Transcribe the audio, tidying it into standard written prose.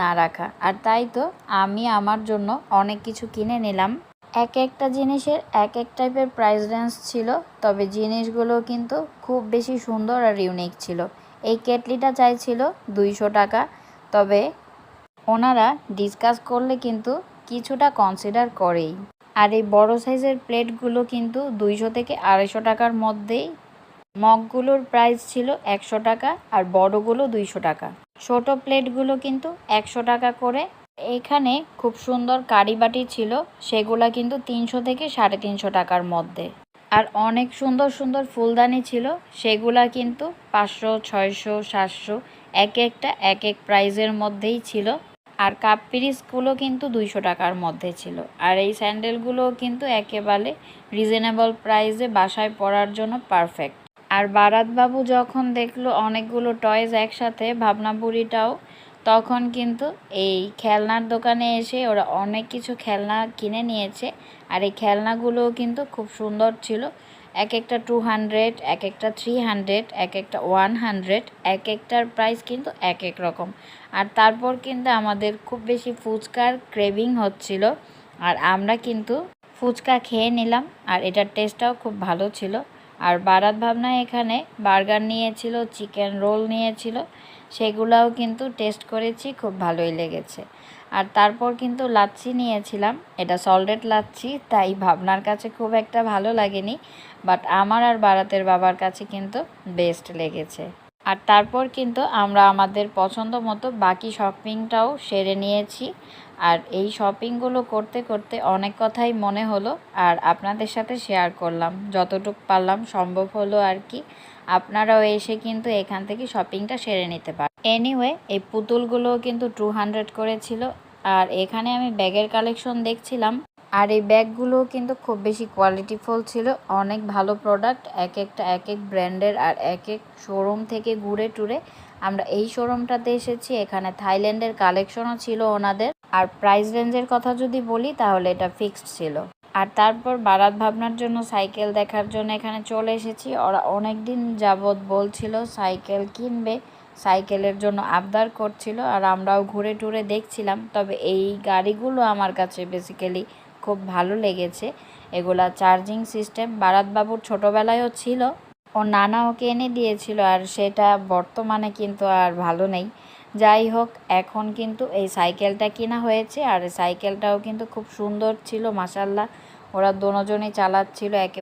না রাখা। আর তাই তো আমি আমার জন্য অনেক কিছু কিনে নিলাম। এক একটা জিনিসের এক এক টাইপের প্রাইস রেঞ্জ ছিল, তবে জিনিসগুলো কিন্তু খুব বেশি সুন্দর আর ইউনিক ছিল। এই কেটলিটা চাইছিল 200 টাকা, তবে ওনারা ডিসকাস করলে কিন্তু কিছুটা কনসিডার করেই। আর এই বড় সাইজের প্লেটগুলো কিন্তু 200 থেকে 250 টাকার মধ্যেই। মগগুলোর প্রাইস ছিল 100 টাকা আর বড়গুলো 200 টাকা। ছোট প্লেটগুলো কিন্তু 100 টাকা করে। এখানে খুব সুন্দর কারিবাটি ছিল, সেগুলা কিন্তু 300 থেকে 350 টাকার মধ্যে। আর অনেক সুন্দর সুন্দর ফুলদানি ছিল, সেগুলা কিন্তু 500, 600, 700 এক একটা এক এক প্রাইজের মধ্যেই ছিল। আর কাপ পিরিসগুলো কিন্তু 200 টাকার মধ্যে ছিল। আর এই স্যান্ডেলগুলোও কিন্তু একেবারে রিজনেবল প্রাইসে বাসায় পরার জন্য পারফেক্ট। আর বারাত বাবু যখন দেখলো অনেকগুলো টয়েস একসাথে, ভাবনা বুড়িটাও, তখন কিন্তু এই খেলনার দোকানে এসে ওরা অনেক কিছু খেলনা কিনে নিয়েছে। আর এই খেলনাগুলোও কিন্তু খুব সুন্দর ছিল। এক একটা 200, এক একটা 300, এক একটা 100, এক একটার প্রাইস কিন্তু এক এক রকম। আর তারপর কিন্তু আমাদের খুব বেশি ফুচকার ক্রেভিং হচ্ছিল, আর আমরা কিন্তু ফুচকা খেয়ে নিলাম। আর এটার টেস্টটাও খুব ভালো ছিল। আর বারাত ভাবনা এখানে বার্গার নিয়েছিল, চিকেন রোল নিয়েছিল, সেগুলাও কিন্তু টেস্ট করেছি, খুব ভালোই লেগেছে। আর তারপর কিন্তু লাচ্ছি নিয়েছিলাম, এটা সল্টেড লাচ্ছি, তাই ভাবনার কাছে খুব একটা ভালো লাগেনি, বাট আমার আর বারাতের বাবার কাছে কিন্তু বেস্ট লেগেছে। আর তারপর কিন্তু আমরা আমাদের পছন্দ মতো বাকি শপিংটাও সেরে নিয়েছি। আর এই শপিংগুলো করতে করতে অনেক কথাই মনে হলো, আর আপনাদের সাথে শেয়ার করলাম, যতটুকু পারলাম সম্ভব হলো আর কি। আপনারাও এসে কিন্তু এখান থেকে শপিংটা সেরে নিতে পারেন। এনিওয়ে, এই পুতুলগুলোও কিন্তু 200 করেছিল। আর এখানে আমি ব্যাগের কালেকশন দেখছিলাম, আর এই ব্যাগগুলোও কিন্তু খুব বেশি কোয়ালিটিফুল ছিল, অনেক ভালো প্রোডাক্ট, এক একটা এক এক ব্র্যান্ডের আর এক এক শোরুম থেকে ঘুরে টুরে আমরা এই শোরুমটাতে এসেছি। এখানে থাইল্যান্ডের কালেকশনও ছিল ওনাদের। আর প্রাইস রেঞ্জের কথা যদি বলি তাহলে এটা ফিক্সড ছিল। আর তারপর বারাত ভাবনার জন্য সাইকেল দেখার জন্য এখানে চলে এসেছি। ওরা অনেক দিন যাবৎ বলছিল সাইকেল কিনবে, সাইকেলের জন্য আবদার করছিল, আর আমরাও ঘুরে টুরে দেখছিলাম। তবে এই গাড়িগুলো আমার কাছে বেসিক্যালি খুব ভালো লেগেছে। এগুলা চার্জিং সিস্টেম বারাত বাবুর ছোটোবেলায়ও ছিল, ও নানা ওকে এনে দিয়েছিল, আর সেটা বর্তমানে কিন্তু আর ভালো নেই। যাই হোক, এখন কিন্তু এই সাইকেলটা কেনা হয়েছে, আর সাইকেলটাও কিন্তু খুব সুন্দর ছিল মাশাআল্লাহ। ওরা দুজনেই চালাচ্ছিল, একে